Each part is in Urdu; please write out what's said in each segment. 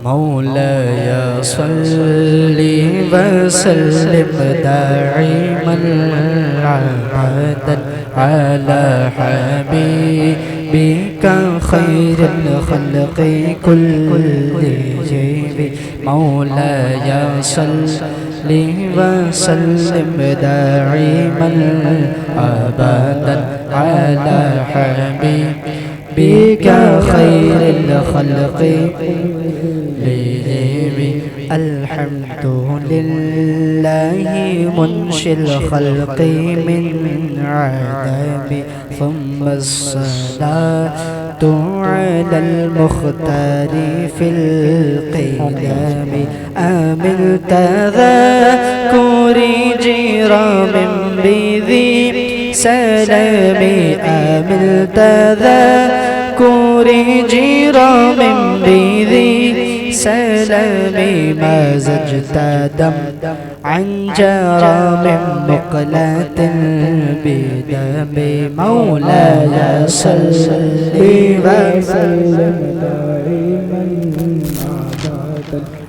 مولاي صل وسلم دائما أبدا على حبيبك خير الخلق كلهم. مولاي صل وسلم دائما أبدا على حبيبك خير الخلق كلهم. الحمد لله منشئ الخلق من عدم، ثم الصلاة على المختار في القدم. آمل تذكر جرام بذي سلامي، آمل تذكر جرام بذي سلامي. ما زجت دم عن جرام مقلة بدم. مولاي صل وسلم دائما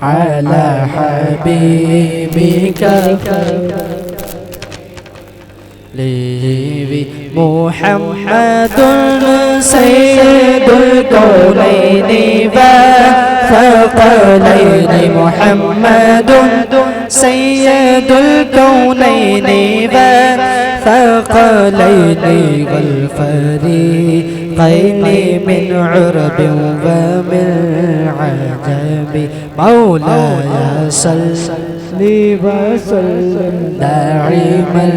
على حبيبك محمد سيد الكونين والثقلين. محمد سيد الكونين والثقلين والفريقين من عرب ومن عجم. مولاي صل وسلم دائما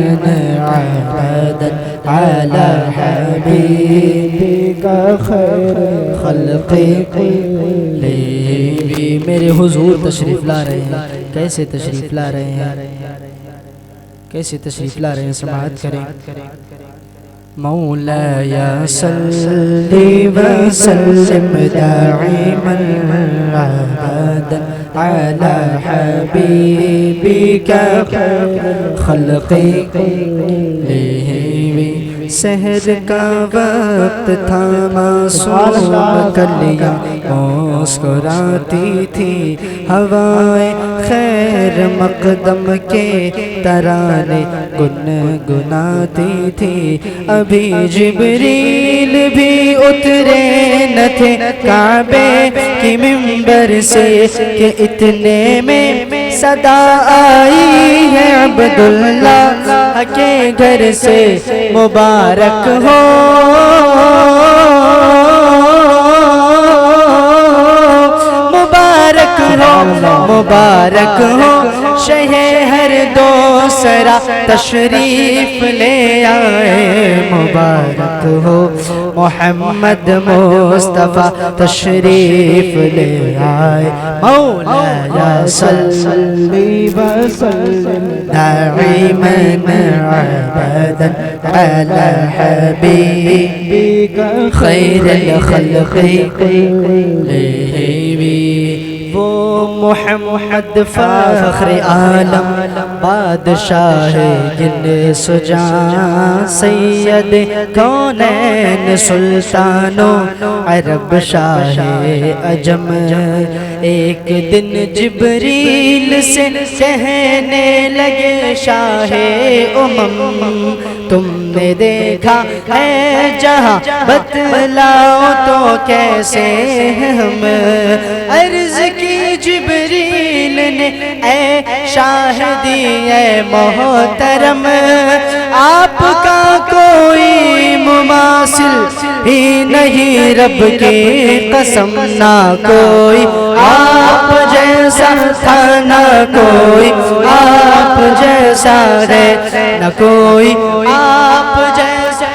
أبدا على حبيبك خير الخلق كلهم. میرے حضور تشریف لا رہے ہیں، کیسے تشریف لا رہے ہیں، کیسے تشریف لا رہے ہیں، سماعت کریں. مولاي صل وسلم دائما أبدا على حبيبك خير الخلق كلهم. سحر کا وقت تھا، معصوم کلیاں مسکراتی تھی، ہوائیں خیر مقدم کے ترانے گنگناتی تھی. ابھی جبریل بھی اترے نہ تھے کعبے کی منبر سے کہ اتنے میں صدا آئی ہے عبداللہ کے گھر سے. مبارک ہو مبارک ہو مبارک ہو شہ ہر دوسرا تشریف لے آئے. مبارک ہو محمد مصطفیٰ تشریف لے آئے. مولاي صل وسلم دائما أبدا على حبيبك خير الخلق كلهم. وہ محمد فخر عالم بادشاہ جن سجاں سید کونین سلطان و عرب شاہ عجم. ایک دن جبریل سے کہنے لگے شاہ امم تم نے دیکھا ہے جہاں بتلاؤ تو کیسے ہم. عرض کی جبریل نے اے شاہدی اے محترم آپ کا کوئی مماثل ہی نہیں، رب کی قسم نہ کوئی آپ جیسا تھا نہ کوئی آپ جیسا ہے، نہ کوئی آپ جیسا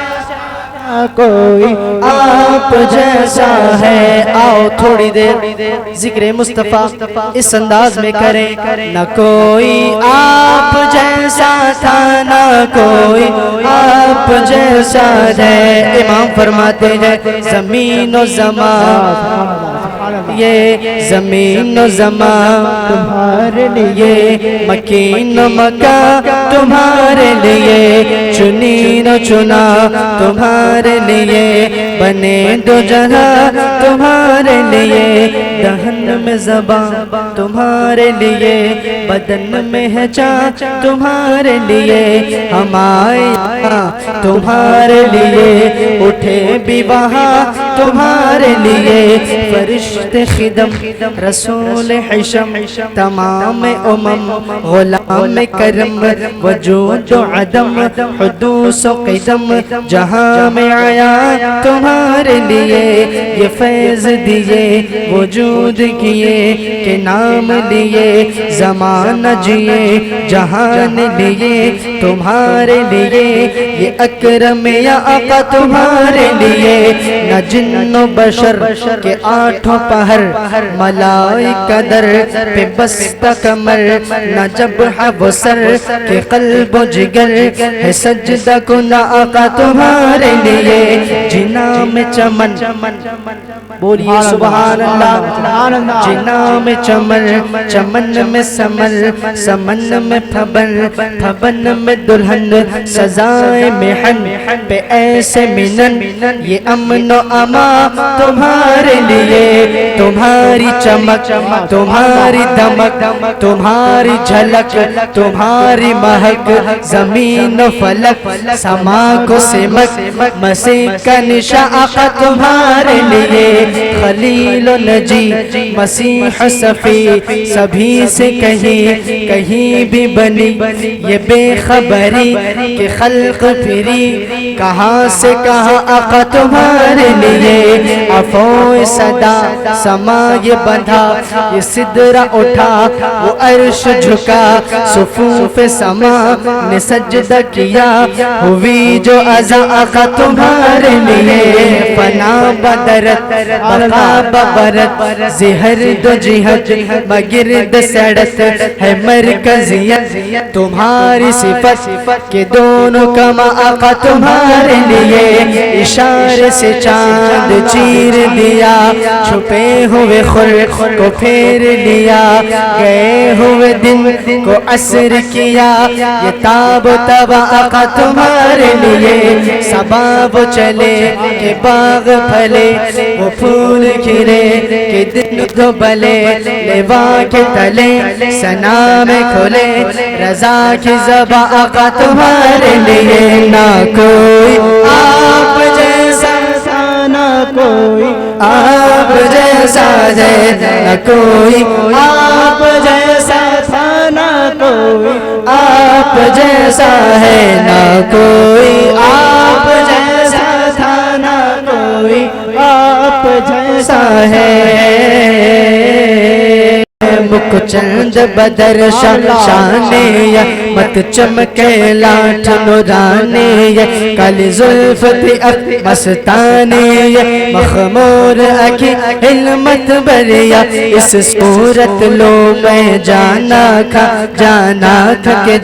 کوئی آپ جیسا ہے. آؤ تھوڑی دیر ذکر مصطفیٰ اس انداز میں کریں. نہ کوئی آپ جیسا تھا نہ کوئی آپ جیسا ہے. امام فرماتے ہیں زمین و زمان لیے زمین و زمان تمہارے لیے مکین و مکان تمہارے لیے چنین و چنا تمہارے لیے بنے دو جہاں تمہارے لیے دہن میں زبان تمہارے لیے بدن میں ہے جان تمہارے لیے ہم آئے تمہارے لیے اٹھے بھی وہاں تمہارے لیے فرشتے خدم رسول حشم تمام امم غلام کرم وجود و عدم حدوث و قدم جہاں میں آیا تمہارے لیے یہ فیض دیے وجود کیے کہ نام لیے زمانہ جیے جہان لیے تمہارے لیے یہ اکرم یا آقا تمہارے لیے نہ جن و بشر کے آٹھوں پہر ملائکہ در پہ بستہ کمر نہ جبہ و سر کے قلب و جگر ہے سجدہ کنا آقا تمہارے لیے جنا میں چمن بولیے سبحان اللہ جنا میں چمن چمن میں سمن سمن میں پھبن پھبن میں دلہن سزائے محن پہ ایسے منن یہ امن و امان تمہارے لیے تمہاری چمک تمہاری دمک تمہاری جھلک تمہاری مہک زمین و فلک سما کو سمک مسیح کا نشاں آقا تمہارے لیے خلیل و نجی مسیح صفی سبھی سے کہیں بھی بنی یہ بے خبری کہ خلق پھری کہاں سے کہاں آقا تمہارے لیے عفو صدا سما یہ بندھا یہ صدرہ اٹھا وہ عرش جھکا صفوف سما نے سجدہ کیا ہوئی جو عزا آقا تمہارے لیے فنا بدرت بقا ببرت زہر دو جہت مگرد سڑت ہے مرکزیت تمہاری صفت کے دونوں کما آقا تمہارے لیے اشارے سے چاند چیر دیا چھپے ہوئے خور کو پھیر لیا گئے ہوئے دن کو عصر کیا یہ تاب و تبا آقا تمہارے لیے سباب چلے کہ باغ پھلے وہ پھول کھلے کہ دن دو بلے لیوا کے تلے سنا میں کھلے رضا کی زباں آقا تمہارے لیے نہ کوئی آپ جیسا نہ کوئی آپ جیسا ہے نہ کوئی آپ جیسا تھا نہ کوئی آپ جیسا ہے نہ کوئی آپ جیسا تھا نہ کوئی آپ جیسا ہے مکھ چند بدر شانے مت چمکے لاٹھ نورانے کالی زلف تھی مستانے مخمور اکھی علمت بریا اس صورت لو میں جانا کھا کہ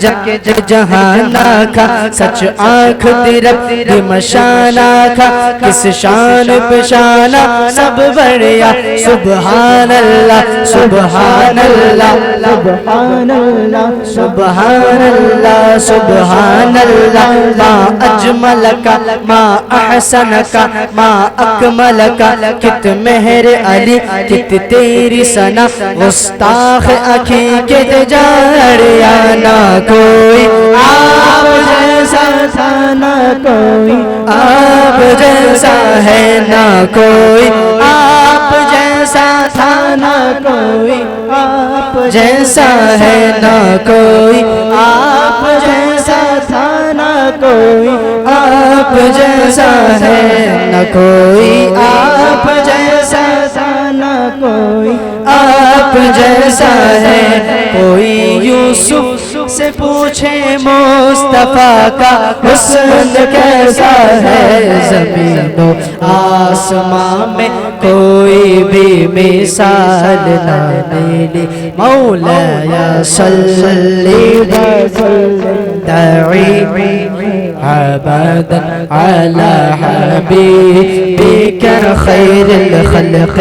جہانا کھا سچ آنکھ تیرب دمشانا کھا کس شان پشانا سب بڑیا سبحان اللہ سبحان اللہ سبحان اللہ سبحان اللہ سبحان اللہ ما اجملک ما احسنک ما اکملک کت مہر علی کت تیری ثنا گستاخ اکھی کت جاڑیا نہ کوئی آپ جیسا تھا نہ کوئی آپ جیسا ہے نہ کوئی آپ جیسا تھا نہ کوئی آپ جیسا ہے نہ کوئی آپ جیسا تھا نہ کوئی آپ جیسا ہے نہ کوئی آپ جیسا تھا نہ کوئی آپ جیسا ہے کوئی یوسف سے پوچھے مصطفیٰ کا حسن کیسا ہے زمین و آسمان میں کوئی بھی مثال نہ ملی مولا یا صلی وسلم دعي أبدا على حبيبك خير الخلق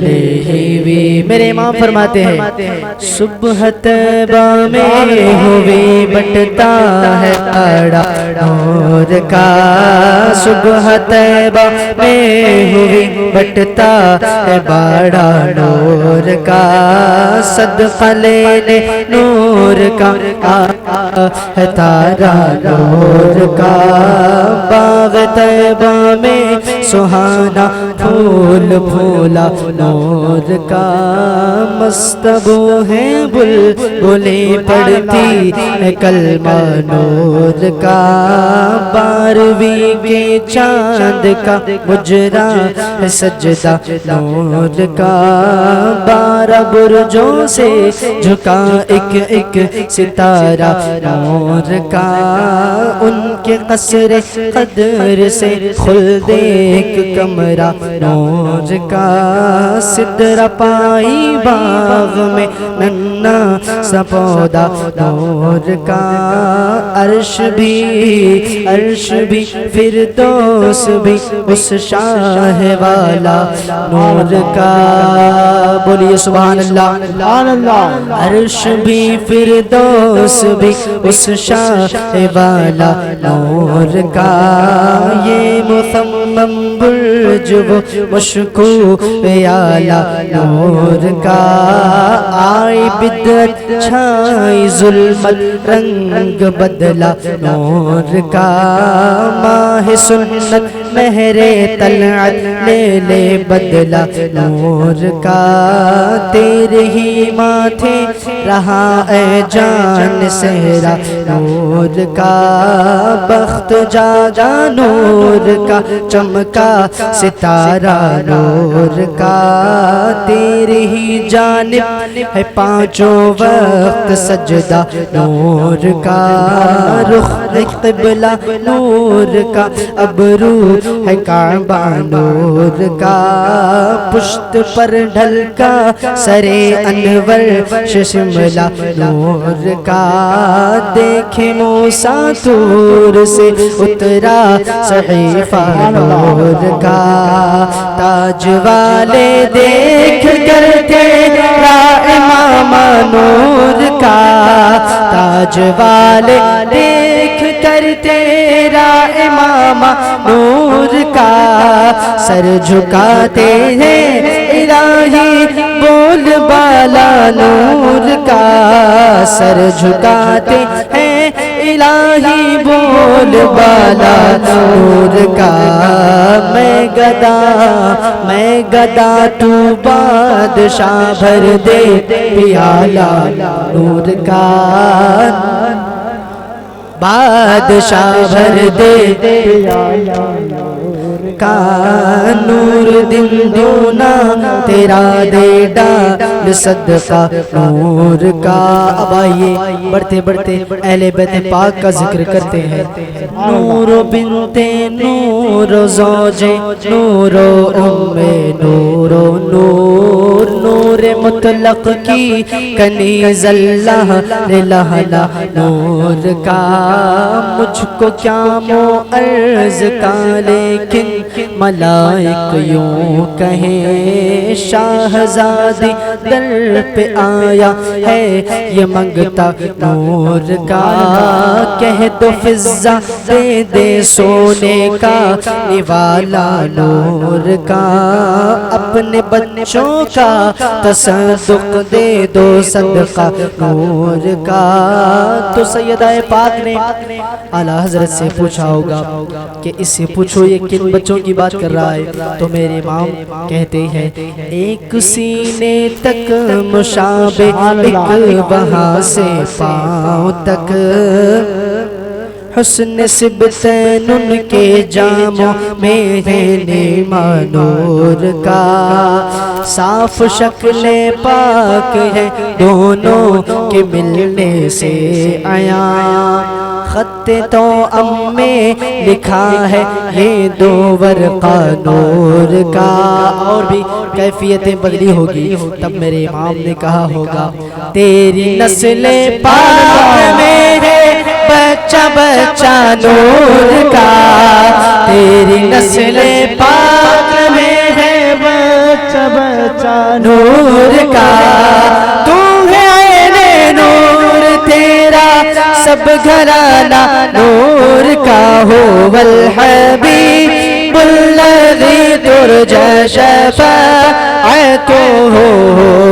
لہوی. میرے امام فرماتے ہیں صبح طیبہ میں ہوئی بٹتا ہے اڑا نور کا. صبح طیبہ میں ہوئی بٹتا ہے باڑا نور کا. صدقہ لینے نور کا ہے تارا نور کا. باغ طیبہ میں سہانا پھول پھولا نور کا. مستبو ہے بلبلیں پڑھتی ہے کلمہ نور کا. بارویں کے چاند کا مجرا ہے سجدہ نور کا. 12 برجوں سے جھکا ایک ایک ستارہ نور کا. ان کے قصر قدر سے خلد ایک کمرہ نور کا. سدرہ پائی باغ میں ننا سا پودا نور کا. عرش بھی فردوس بھی اس شاہ والا نور کا. بولیے سبحان اللہ. عرش بھی فردوس بھی اس شاہ والا نور کا. یہ مثمم برج وہ مشکو پیالہ نور کا. آئی بدعت چھائی ظلمت رنگ بدلا نور کا. ماہ سنت مہر طلعت لے بدلا نور کا. تیرے ہی ماتھے رہا اے جان سہرا نور کا. بخت جاگا نور کا چمکا ستارہ نور کا. تیرے ہی جانب ہے پانچوں وقت سجدہ نور کا. رخ قبلہ نور کا. ابرو ہے کعبہ نور کا. پشت پر ڈھل کا سرے انور شملہ نور کا. دیکھے موسیٰ طور سے اترا صحیفہ نور کا. تاج والے دیکھ کر تیرا امام نور کا. تاج والے دیکھ کر تیرا امام نور کا. سر جھکاتے ہیں الہی بول بالا نور کا. سر جھکاتے ہیں الہی بول بالا نور کا. میں گدا تو بادشاہ بھر دے پیالہ نور کا. بادشاہ بھر دے پیالہ نور کا. نور دن دونا تیرا دے ڈال صدقہ نور کا. اب آئیے بڑھتے بڑھتے اہل بیت پاک کا ذکر کرتے ہیں. نور بنت نور زوج نور ام نور نور. نور مطلق کی کنیز اللہ لہلا نور کا. مجھ کو کیا عرض کا لیکن ملائک یوں کہیں. شاہزادی در پہ آیا ہے یہ منگتا نور کا. کہہ دو فضہ دے دے سونے کا نوالا نور کا. اپنے بچوں کا تصدق دے دو صدقہ نور کا. تو سیدہ پاک نے اعلیٰ حضرت سے پوچھا ہوگا کہ اس سے پوچھو یہ کن بچوں کی بات کر رہا ہے. تو میرے امام کہتے ہیں ایک سینے تک مشابہ ایک وہاں سے پاؤں تک. حسن سبتین ان کے جاموں میں ہے نیما نور کا. صاف شکل پاک ہے دونوں کے ملنے سے عیاں. خط تو میں لکھا ہے یہ دو ورقہ نور کا. اور بھی کیفیتیں بدلی ہوگی. تب میرے امام نے کہا ہوگا تیری نسل پاک میں ہے بچہ بچہ نور کا. تیری نسل پاک میں ہے بچہ بچہ نور کا. تو ہے عین نور تیرا سب گھرانہ نور کا. ہو والحبیب الذی ترجى شفاعته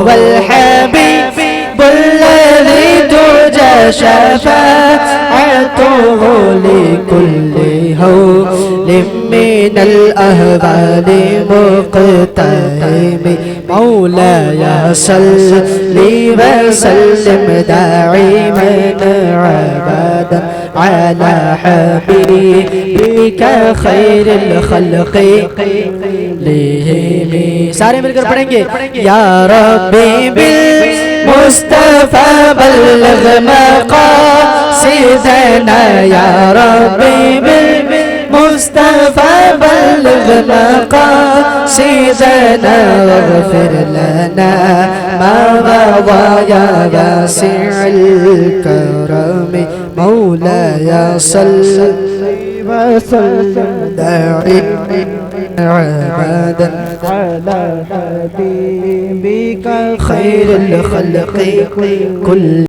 والحبيب الذي ترجى شفاعته لكل هول من الأهوال مقتحم. مولاي صل وسلم دائما أبدا على حبيبك خير الخلق. سارے مل کر پڑھیں گے یا ربی بالمصطفى بلغ مقاصدنا. یا ربی بالمصطفى بلغ مقاصدنا واغفر لنا ما مضى يا واسع الكرم. مولاي صل وسلم دائما عبادا على حبيبك خير الخلق كل